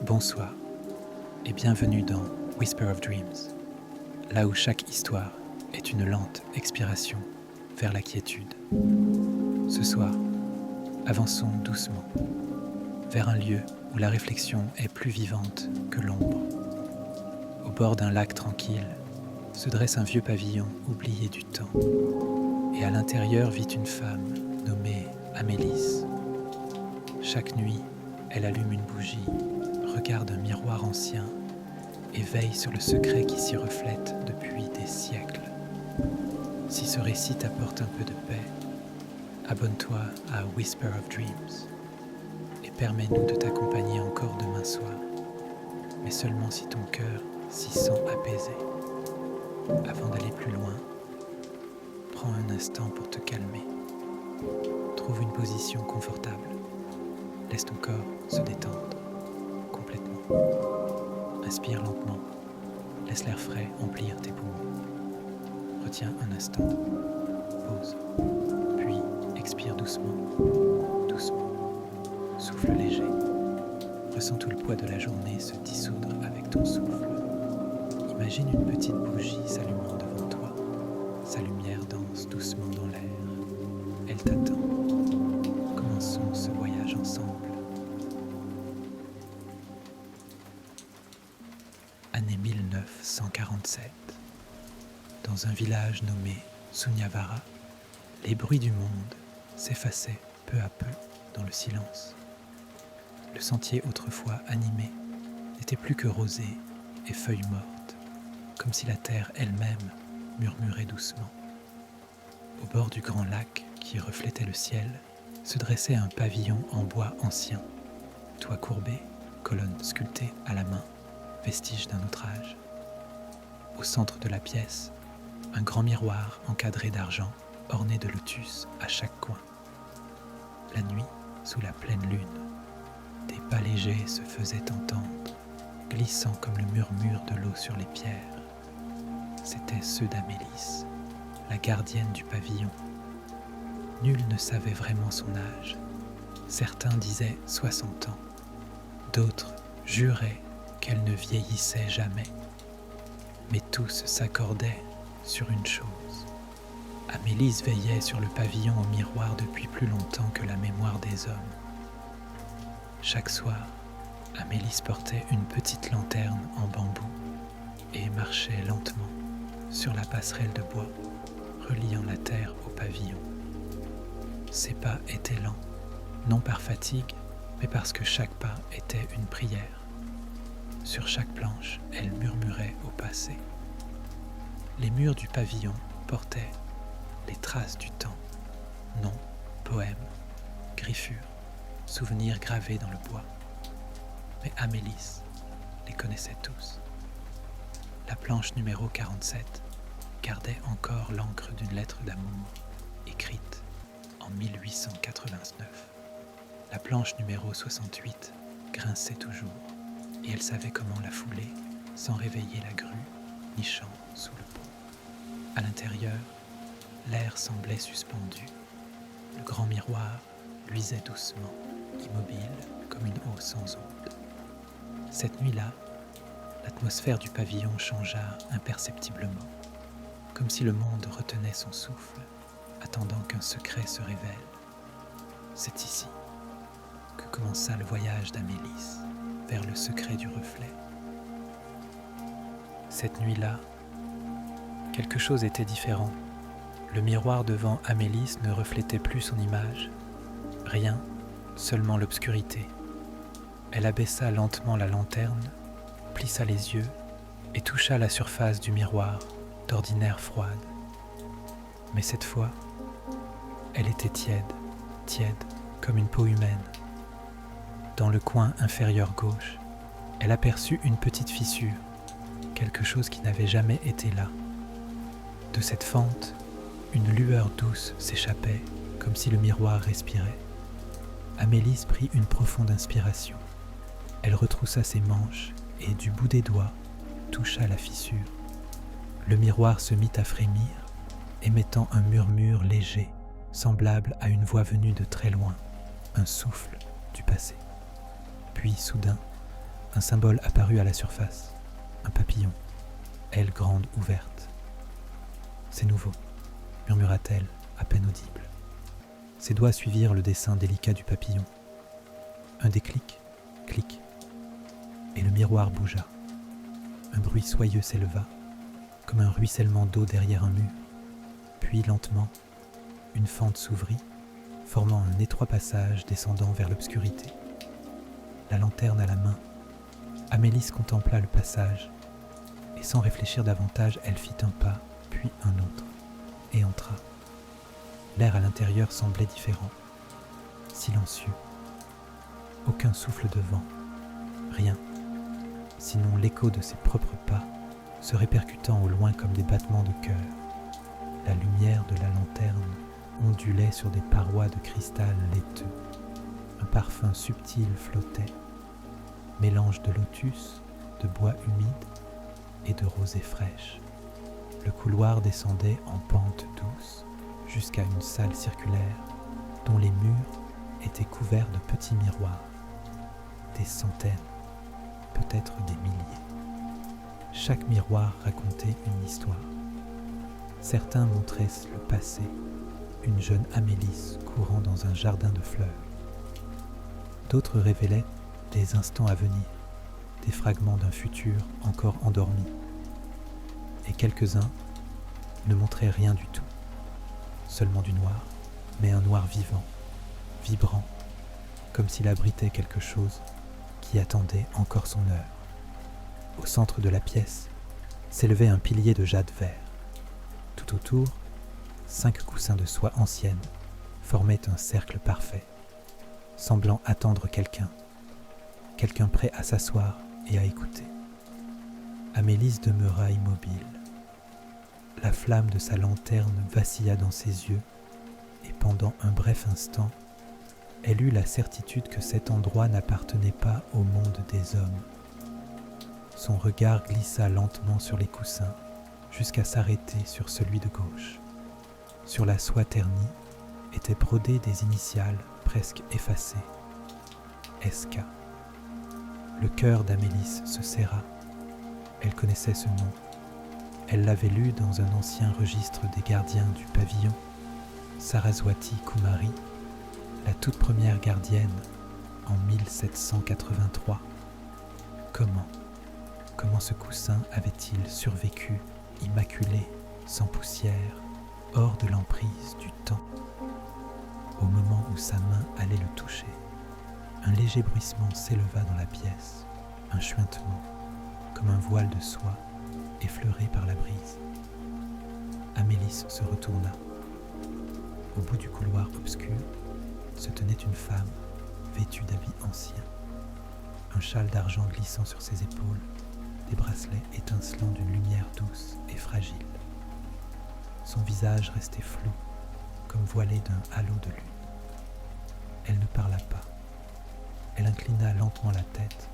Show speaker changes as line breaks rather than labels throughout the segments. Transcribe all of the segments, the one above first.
Bonsoir et bienvenue dans Whisper of Dreams, là où chaque histoire est une lente expiration vers la quiétude. Ce soir, avançons doucement vers un lieu où la réflexion est plus vivante que l'ombre. Au bord d'un lac tranquille se dresse un vieux pavillon oublié du temps, et à l'intérieur vit une femme nommée Amélis. Chaque nuit, elle allume une bougie, regarde un miroir ancien et veille sur le secret qui s'y reflète depuis des siècles. Si ce récit t'apporte un peu de paix, abonne-toi à Whisper of Dreams et permets-nous de t'accompagner encore demain soir, mais seulement si ton cœur s'y sent apaisé. Avant d'aller plus loin, prends un instant pour te calmer. Trouve une position confortable. Laisse ton corps se détendre complètement. Inspire lentement. Laisse l'air frais emplir tes poumons. Retiens un instant. Pause. Puis expire doucement. Doucement. Souffle léger. Ressens tout le poids de la journée se dissoudre avec ton souffle. Imagine une petite bougie s'allumant devant toi. Sa lumière danse doucement dans l'air. Elle t'attend. Commençons ce voyage ensemble. Année 1947. Dans un village nommé Sunyavara, les bruits du monde s'effaçaient peu à peu dans le silence. Le sentier autrefois animé n'était plus que rosée et feuilles mortes, comme si la terre elle-même murmurait doucement. Au bord du grand lac qui reflétait le ciel, se dressait un pavillon en bois ancien, toit courbé, colonnes sculptées à la main, vestige d'un autre âge. Au centre de la pièce, un grand miroir encadré d'argent, orné de lotus à chaque coin. La nuit, sous la pleine lune, des pas légers se faisaient entendre, glissant comme le murmure de l'eau sur les pierres. C'étaient ceux d'Amélis, la gardienne du pavillon. Nul ne savait vraiment son âge. Certains disaient 60 ans. D'autres juraient qu'elle ne vieillissait jamais. Mais tous s'accordaient sur une chose. Amélis veillait sur le pavillon au miroir depuis plus longtemps que la mémoire des hommes. Chaque soir, Amélis portait une petite lanterne en bambou et marchait lentement sur la passerelle de bois, reliant la terre au pavillon. Ses pas étaient lents, non par fatigue, mais parce que chaque pas était une prière. Sur chaque planche, elle murmurait au passé. Les murs du pavillon portaient les traces du temps, noms, poèmes, griffures, souvenirs gravés dans le bois. Mais Amélis les connaissait tous. La planche numéro 47 gardait encore l'encre d'une lettre d'amour écrite en 1889. La planche numéro 68 grinçait toujours, et elle savait comment la fouler sans réveiller la grue nichant sous le pont. À l'intérieur, l'air semblait suspendu. Le grand miroir luisait doucement, immobile comme une eau sans onde. Cette nuit-là, l'atmosphère du pavillon changea imperceptiblement, comme si le monde retenait son souffle, attendant qu'un secret se révèle. C'est ici que commença le voyage d'Amélis vers le secret du reflet. Cette nuit-là, quelque chose était différent. Le miroir devant Amélis ne reflétait plus son image. Rien, seulement l'obscurité. Elle abaissa lentement la lanterne, plissa les yeux et toucha la surface du miroir, d'ordinaire froide. Mais cette fois, elle était tiède comme une peau humaine. Dans le coin inférieur gauche, elle aperçut une petite fissure, quelque chose qui n'avait jamais été là. De cette fente, une lueur douce s'échappait, comme si le miroir respirait. Amélis prit une profonde inspiration. Elle retroussa ses manches et, du bout des doigts, toucha la fissure. Le miroir se mit à frémir, émettant un murmure léger, semblable à une voix venue de très loin, un souffle du passé. Puis, soudain, Un symbole apparut à la surface, un papillon, aile grande ouverte. « C'est nouveau », murmura-t-elle, à peine audible. Ses doigts suivirent le dessin délicat du papillon. Un déclic, clic, et le miroir bougea. Un bruit soyeux s'éleva, comme un ruissellement d'eau derrière un mur. Puis lentement, une fente s'ouvrit, formant un étroit passage descendant vers l'obscurité. La lanterne à la main, Amélis contempla le passage, et sans réfléchir davantage, elle fit un pas, puis un autre, et entra. L'air à l'intérieur semblait différent, silencieux. Aucun souffle de vent, rien, sinon l'écho de ses propres pas, se répercutant au loin comme des battements de cœur. La lumière de la lanterne ondulait sur des parois de cristal laiteux. Un parfum subtil flottait, mélange de lotus, de bois humide et de rosée fraîche. Le couloir descendait en pente douce jusqu'à une salle circulaire dont les murs étaient couverts de petits miroirs. Des centaines, peut-être des milliers. Chaque miroir racontait une histoire. Certains montraient le passé, une jeune Amélis courant dans un jardin de fleurs. D'autres révélaient des instants à venir, des fragments d'un futur encore endormi. Et quelques-uns ne montraient rien du tout, seulement du noir, mais un noir vivant, vibrant, comme s'il abritait quelque chose qui attendait encore son heure. Au centre de la pièce s'élevait un pilier de jade vert. Tout autour, 5 coussins de soie ancienne formaient un cercle parfait, semblant attendre quelqu'un prêt à s'asseoir et à écouter. Amélis demeura immobile. La flamme de sa lanterne vacilla dans ses yeux, et pendant un bref instant, elle eut la certitude que cet endroit n'appartenait pas au monde des hommes. Son regard glissa lentement sur les coussins, jusqu'à s'arrêter sur celui de gauche. Sur la soie ternie étaient brodées des initiales presque effacées. SK. Le cœur d'Amélis se serra. Elle connaissait ce nom. Elle l'avait lu dans un ancien registre des gardiens du pavillon. Saraswati Kumari, la toute première gardienne, en 1783. Comment ce coussin avait-il survécu, immaculé, sans poussière, hors de l'emprise du temps? Au moment où sa main allait le toucher, un léger bruissement s'éleva dans la pièce, un chuintement, comme un voile de soie, effleuré par la brise. Amélis se retourna. Au bout du couloir obscur, se tenait une femme, vêtue d'habits anciens. Un châle d'argent glissant sur ses épaules, des bracelets étincelant d'une lumière douce et fragile. Son visage restait flou, comme voilé d'un halo de lune. Elle ne parla pas. Elle inclina lentement la tête,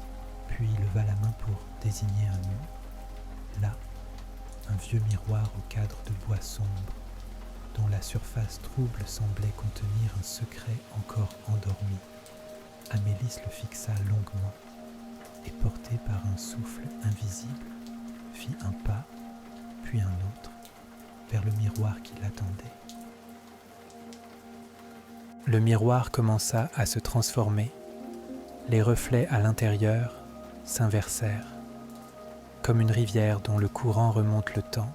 puis leva la main pour désigner un mur. Là, un vieux miroir au cadre de bois sombre, dont la surface trouble semblait contenir un secret encore endormi. Amélis le fixa longuement, et porté par un souffle invisible, fit un pas, puis un autre, vers le miroir qui l'attendait. Le miroir commença à se transformer. Les reflets à l'intérieur s'inversèrent, comme une rivière dont le courant remonte le temps.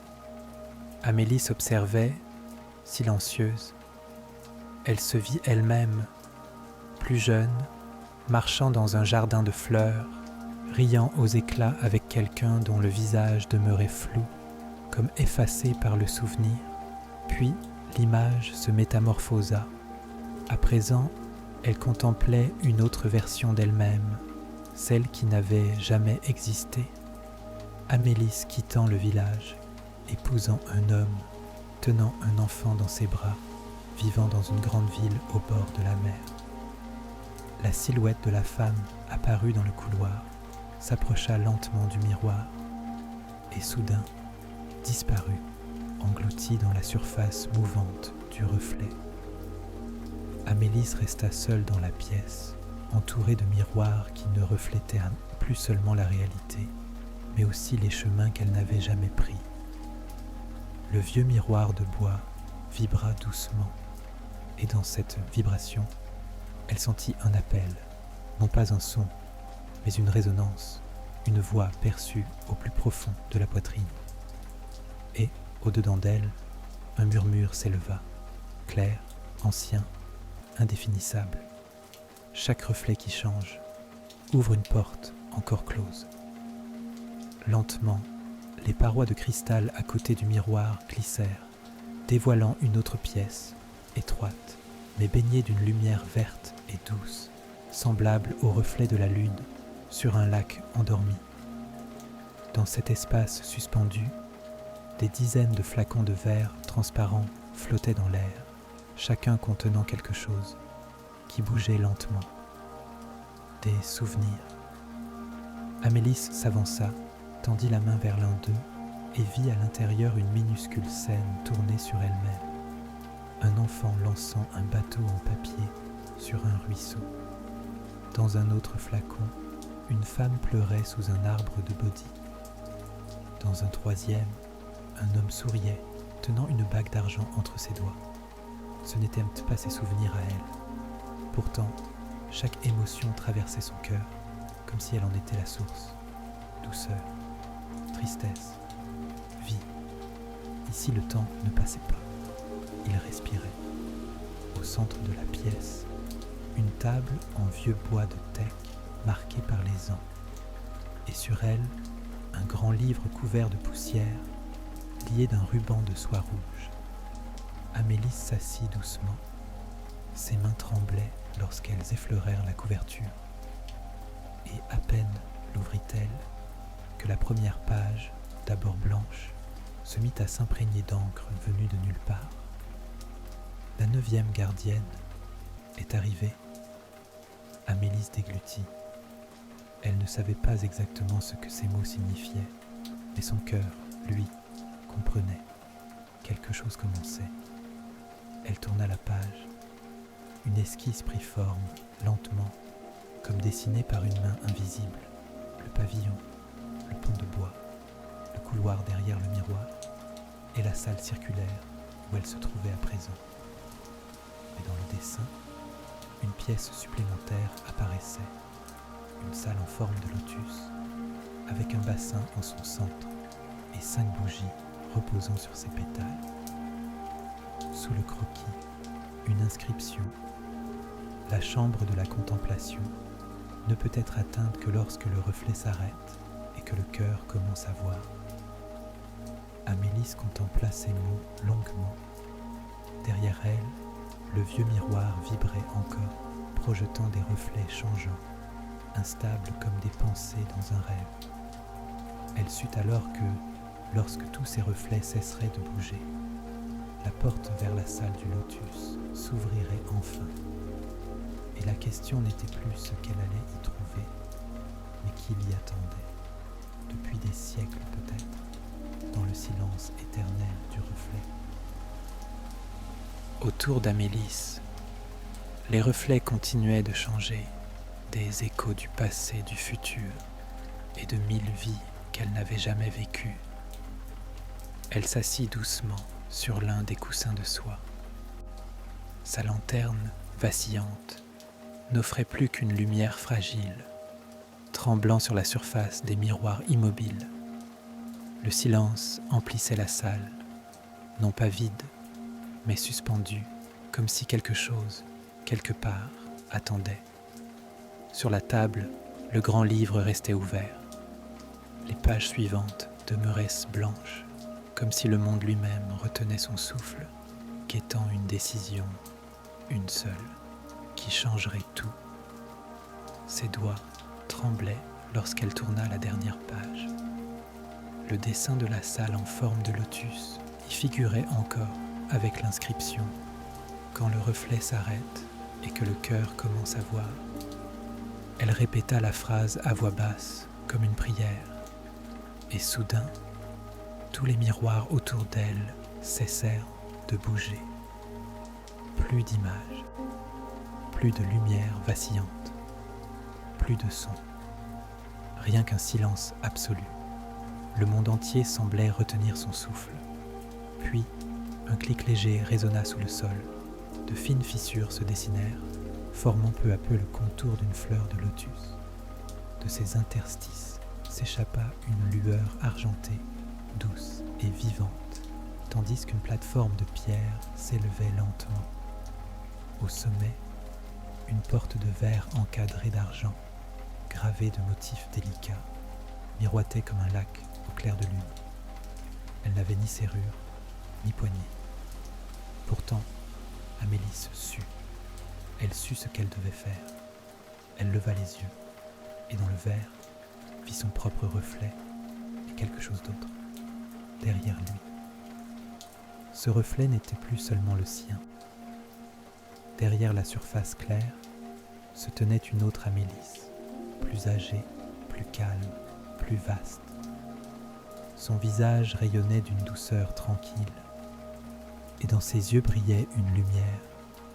Amélis observait, silencieuse. Elle se vit elle-même, plus jeune, marchant dans un jardin de fleurs, riant aux éclats avec quelqu'un dont le visage demeurait flou, comme effacé par le souvenir. Puis l'image se métamorphosa. À présent, elle contemplait une autre version d'elle-même, celle qui n'avait jamais existé. Amélis quittant le village, épousant un homme, tenant un enfant dans ses bras, vivant dans une grande ville au bord de la mer. La silhouette de la femme apparut dans le couloir, s'approcha lentement du miroir, et soudain disparut, engloutie dans la surface mouvante du reflet. Amélis resta seule dans la pièce, entourée de miroirs qui ne reflétaient plus seulement la réalité, mais aussi les chemins qu'elle n'avait jamais pris. Le vieux miroir de bois vibra doucement, et dans cette vibration, elle sentit un appel, non pas un son, mais une résonance, une voix perçue au plus profond de la poitrine. Et, au-dedans d'elle, un murmure s'éleva, clair, ancien, indéfinissable. Chaque reflet qui change ouvre une porte encore close. Lentement, les parois de cristal à côté du miroir glissèrent, dévoilant une autre pièce, étroite, mais baignée d'une lumière verte et douce, semblable au reflet de la lune sur un lac endormi. Dans cet espace suspendu, des dizaines de flacons de verre transparents flottaient dans l'air, chacun contenant quelque chose, qui bougeait lentement. Des souvenirs. Amélis s'avança, tendit la main vers l'un d'eux et vit à l'intérieur une minuscule scène tournée sur elle-même. Un enfant lançant un bateau en papier sur un ruisseau. Dans un autre flacon, une femme pleurait sous un arbre de baudy. Dans un troisième, un homme souriait, tenant une bague d'argent entre ses doigts. Ce n'étaient pas ses souvenirs à elle. Pourtant, chaque émotion traversait son cœur, comme si elle en était la source. Douceur, tristesse, vie. Ici, le temps ne passait pas. Il respirait. Au centre de la pièce, une table en vieux bois de teck marquée par les ans. Et sur elle, un grand livre couvert de poussière, lié d'un ruban de soie rouge. Amélis s'assit doucement. Ses mains tremblaient lorsqu'elles effleurèrent la couverture. Et à peine l'ouvrit-elle que la première page, d'abord blanche, se mit à s'imprégner d'encre venue de nulle part. La 9e gardienne est arrivée. Amélis déglutit. Elle ne savait pas exactement ce que ces mots signifiaient, mais son cœur, lui, comprenait. Quelque chose commençait. Elle tourna la page. Une esquisse prit forme, lentement, comme dessinée par une main invisible. Le pavillon, le pont de bois, le couloir derrière le miroir, et la salle circulaire où elle se trouvait à présent. Mais dans le dessin, une pièce supplémentaire apparaissait, une salle en forme de lotus, avec un bassin en son centre et 5 bougies reposant sur ses pétales. Sous le croquis, une inscription. La chambre de la contemplation ne peut être atteinte que lorsque le reflet s'arrête et que le cœur commence à voir. Amélis contempla ces mots longuement. Derrière elle, le vieux miroir vibrait encore, projetant des reflets changeants, instables comme des pensées dans un rêve. Elle sut alors que, lorsque tous ces reflets cesseraient de bouger, la porte vers la salle du lotus s'ouvrirait enfin. Et la question n'était plus ce qu'elle allait y trouver, mais qui l'y attendait, depuis des siècles peut-être, dans le silence éternel du reflet. Autour d'Amélis, les reflets continuaient de changer, des échos du passé, du futur, et de 1000 vies qu'elle n'avait jamais vécues. Elle s'assit doucement sur l'un des coussins de soie. Sa lanterne, vacillante, n'offrait plus qu'une lumière fragile, tremblant sur la surface des miroirs immobiles. Le silence emplissait la salle, non pas vide, mais suspendu, comme si quelque chose, quelque part, attendait. Sur la table, le grand livre restait ouvert. Les pages suivantes demeuraient blanches, comme si le monde lui-même retenait son souffle, guettant une décision, une seule, qui changerait tout. Ses doigts tremblaient lorsqu'elle tourna la dernière page. Le dessin de la salle en forme de lotus y figurait encore avec l'inscription « Quand le reflet s'arrête et que le cœur commence à voir ». Elle répéta la phrase à voix basse comme une prière. Et soudain, tous les miroirs autour d'elle cessèrent de bouger. Plus d'images, plus de lumière vacillante. plus de son. Rien qu'un silence absolu. Le monde entier semblait retenir son souffle. Puis, un clic léger résonna sous le sol. De fines fissures se dessinèrent, formant peu à peu le contour d'une fleur de lotus. De ces interstices s'échappa une lueur argentée, douce et vivante, tandis qu'une plateforme de pierre s'élevait lentement. Au sommet, une porte de verre encadrée d'argent, gravée de motifs délicats, miroitait comme un lac au clair de lune. Elle n'avait ni serrure, ni poignée. Pourtant, Amélis sut. Elle sut ce qu'elle devait faire. Elle leva les yeux, et dans le verre, vit son propre reflet et quelque chose d'autre, derrière lui. Ce reflet n'était plus seulement le sien. Derrière la surface claire, se tenait une autre Amélis, plus âgée, plus calme, plus vaste. Son visage rayonnait d'une douceur tranquille, et dans ses yeux brillait une lumière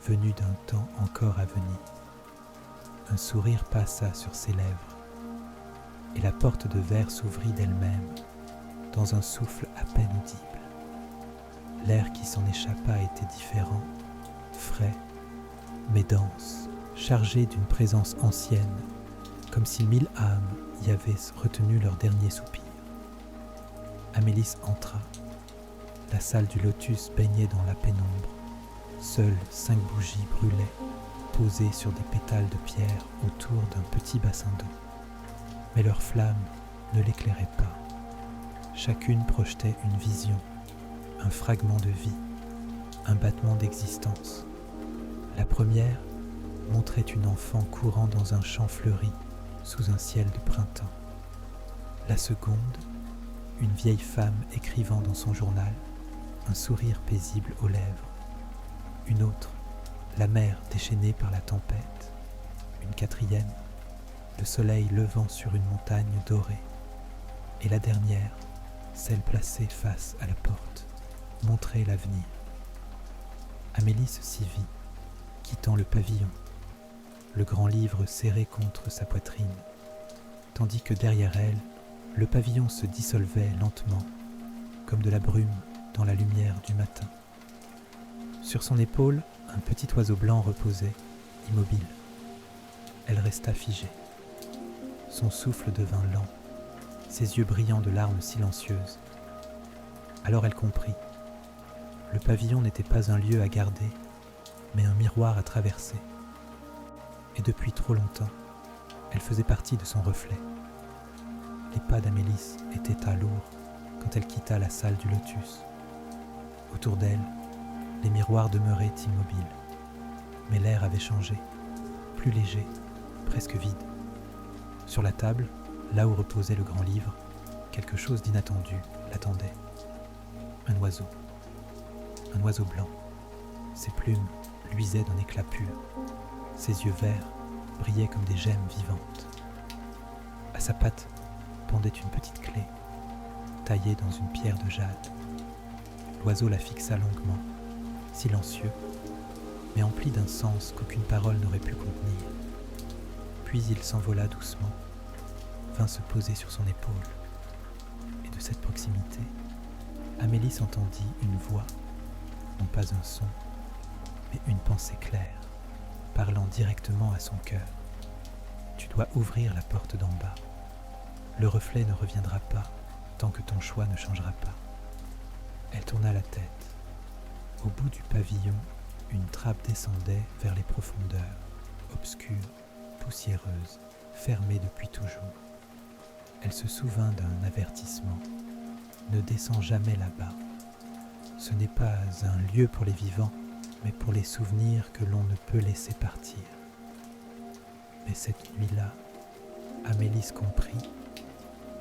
venue d'un temps encore à venir. Un sourire passa sur ses lèvres, et la porte de verre s'ouvrit d'elle-même, dans un souffle à peine audible. L'air qui s'en échappa était différent, frais, mais dense, chargé d'une présence ancienne, comme si 1000 âmes y avaient retenu leur dernier soupir. Amélis entra. La salle du lotus baignait dans la pénombre. Seules 5 bougies brûlaient, posées sur des pétales de pierre autour d'un petit bassin d'eau. Mais leurs flammes ne l'éclairaient pas. Chacune projetait une vision, un fragment de vie, un battement d'existence. La première montrait une enfant courant dans un champ fleuri sous un ciel de printemps. La seconde, une vieille femme écrivant dans son journal, un sourire paisible aux lèvres. Une autre, la mer déchaînée par la tempête. Une quatrième, le soleil levant sur une montagne dorée. Et la dernière, celle placée face à la porte, montrait l'avenir. Amélis s'y vit, quittant le pavillon, le grand livre serré contre sa poitrine, tandis que derrière elle, le pavillon se dissolvait lentement, comme de la brume dans la lumière du matin. Sur son épaule, un petit oiseau blanc reposait, immobile. Elle resta figée. Son souffle devint lent, ses yeux brillants de larmes silencieuses. Alors elle comprit. Le pavillon n'était pas un lieu à garder, mais un miroir à traverser. Et depuis trop longtemps, elle faisait partie de son reflet. Les pas d'Amélis étaient à lourds quand elle quitta la salle du lotus. Autour d'elle, les miroirs demeuraient immobiles. Mais l'air avait changé, plus léger, presque vide. Sur la table, là où reposait le grand livre, quelque chose d'inattendu l'attendait. Un oiseau blanc. Ses plumes luisaient d'un éclat pur. Ses yeux verts brillaient comme des gemmes vivantes. À sa patte pendait une petite clé, taillée dans une pierre de jade. L'oiseau la fixa longuement, silencieux, mais empli d'un sens qu'aucune parole n'aurait pu contenir. Puis il s'envola doucement, vint se poser sur son épaule. Et de cette proximité, Amélis entendit une voix, non pas un son, mais une pensée claire, parlant directement à son cœur. Tu dois ouvrir la porte d'en bas. Le reflet ne reviendra pas tant que ton choix ne changera pas. Elle tourna la tête. Au bout du pavillon, une trappe descendait vers les profondeurs, obscures, poussiéreuses, fermées depuis toujours. Elle se souvint d'un avertissement. Ne descends jamais là-bas. Ce n'est pas un lieu pour les vivants, mais pour les souvenirs que l'on ne peut laisser partir. Mais cette nuit-là, Amélis comprit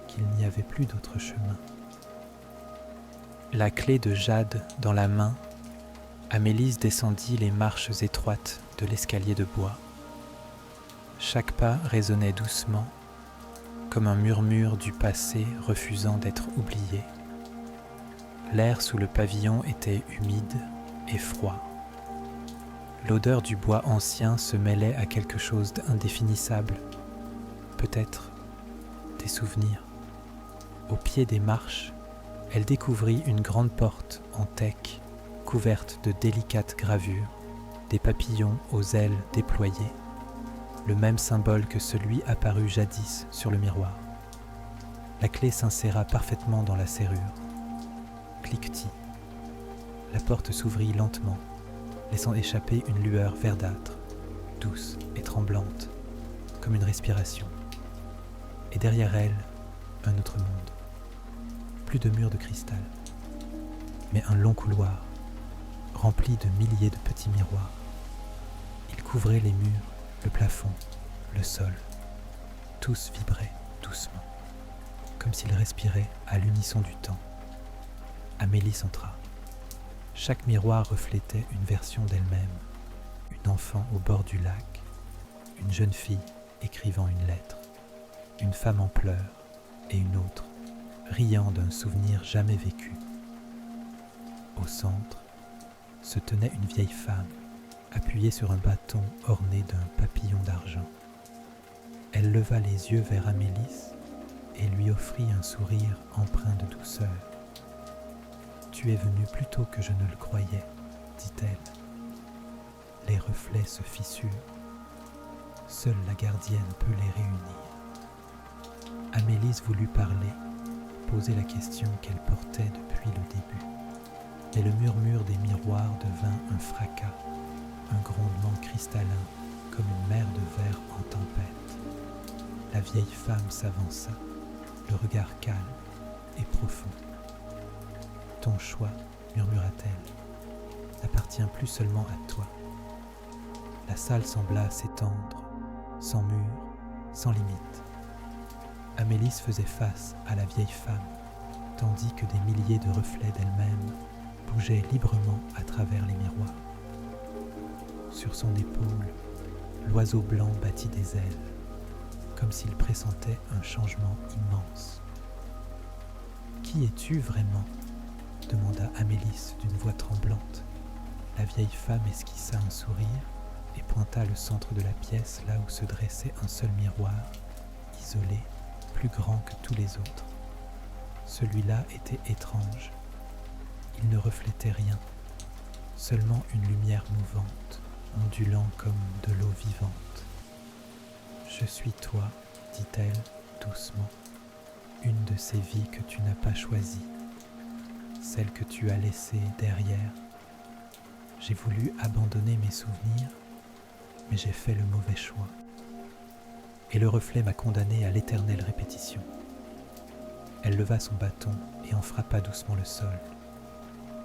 qu'il n'y avait plus d'autre chemin. La clé de jade dans la main, Amélis descendit les marches étroites de l'escalier de bois. Chaque pas résonnait doucement, comme un murmure du passé refusant d'être oublié. L'air sous le pavillon était humide et froid. L'odeur du bois ancien se mêlait à quelque chose d'indéfinissable, peut-être des souvenirs. Au pied des marches, elle découvrit une grande porte en teck couverte de délicates gravures, des papillons aux ailes déployées, le même symbole que celui apparu jadis sur le miroir. La clé s'inséra parfaitement dans la serrure. Cliquetis. La porte s'ouvrit lentement, laissant échapper une lueur verdâtre, douce et tremblante, comme une respiration. Et derrière elle, un autre monde. Plus de murs de cristal, mais un long couloir, rempli de milliers de petits miroirs. Ils couvraient les murs, le plafond, le sol. Tous vibraient doucement, comme s'ils respiraient à l'unisson du temps. Amélie entra. Chaque miroir reflétait une version d'elle-même, une enfant au bord du lac, une jeune fille écrivant une lettre, une femme en pleurs et une autre, riant d'un souvenir jamais vécu. Au centre se tenait une vieille femme, appuyée sur un bâton orné d'un papillon d'argent. Elle leva les yeux vers Amélis et lui offrit un sourire empreint de douceur. « Tu es venu plus tôt que je ne le croyais, » dit-elle. Les reflets se fissurent. Seule la gardienne peut les réunir. Amélis voulut parler, poser la question qu'elle portait depuis le début. Mais le murmure des miroirs devint un fracas, un grondement cristallin comme une mer de verre en tempête. La vieille femme s'avança, le regard calme et profond. « Ton choix, murmura-t-elle, n'appartient plus seulement à toi. » La salle sembla s'étendre, sans mur, sans limite. Amélis faisait face à la vieille femme, tandis que des milliers de reflets d'elle-même bougeaient librement à travers les miroirs. Sur son épaule, l'oiseau blanc battit des ailes, comme s'il pressentait un changement immense. « Qui es-tu vraiment ?» demanda Amélis d'une voix tremblante. La vieille femme esquissa un sourire et pointa le centre de la pièce là où se dressait un seul miroir, isolé, plus grand que tous les autres. Celui-là était étrange. Il ne reflétait rien, seulement une lumière mouvante, ondulant comme de l'eau vivante. « Je suis toi, dit-elle doucement, une de ces vies que tu n'as pas choisies, celle que tu as laissée derrière. J'ai voulu abandonner mes souvenirs, mais j'ai fait le mauvais choix. Et le reflet m'a condamné à l'éternelle répétition. » Elle leva son bâton et en frappa doucement le sol.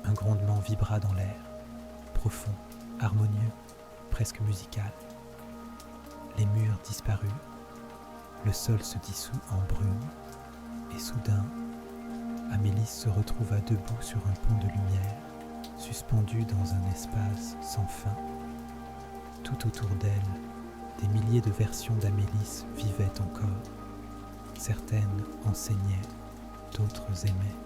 Un grondement vibra dans l'air, profond, harmonieux, presque musical. Les murs disparurent, le sol se dissout en brume, et soudain, Amélis se retrouva debout sur un pont de lumière, suspendue dans un espace sans fin. Tout autour d'elle, des milliers de versions d'Amélis vivaient encore. Certaines enseignaient, d'autres aimaient,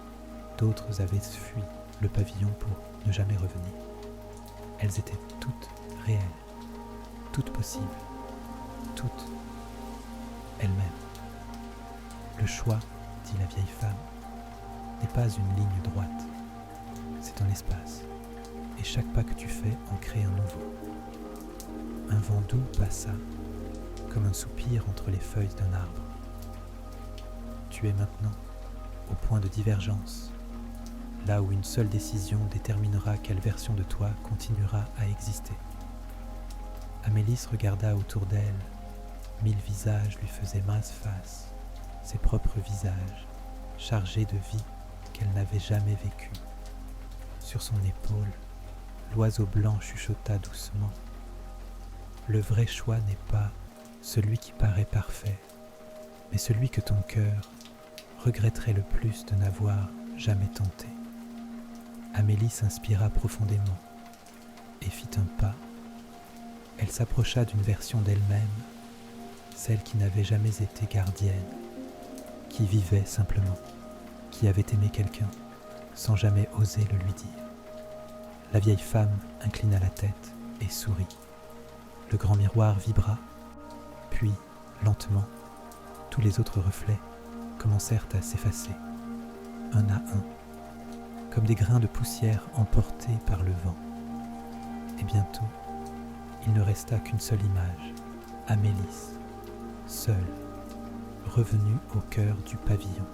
d'autres avaient fui le pavillon pour ne jamais revenir. Elles étaient toutes réelles, toutes possibles, toutes elles-mêmes. Le choix, dit la vieille femme, n'est pas une ligne droite, c'est un espace, et chaque pas que tu fais en crée un nouveau. Un vent doux passa, comme un soupir entre les feuilles d'un arbre. Tu es maintenant au point de divergence, là où une seule décision déterminera quelle version de toi continuera à exister. Amélis regarda autour d'elle. 1000 visages lui faisaient mince face, ses propres visages, chargés de vie qu'elle n'avait jamais vécue. Sur son épaule, l'oiseau blanc chuchota doucement. Le vrai choix n'est pas celui qui paraît parfait, mais celui que ton cœur regretterait le plus de n'avoir jamais tenté. Amélie s'inspira profondément et fit un pas. Elle s'approcha d'une version d'elle-même, celle qui n'avait jamais été gardienne, qui vivait simplement, qui avait aimé quelqu'un sans jamais oser le lui dire. La vieille femme inclina la tête et sourit. Le grand miroir vibra, puis, lentement, tous les autres reflets commencèrent à s'effacer, un à un, comme des grains de poussière emportés par le vent. Et bientôt, il ne resta qu'une seule image, Amélis, seule, revenue au cœur du pavillon.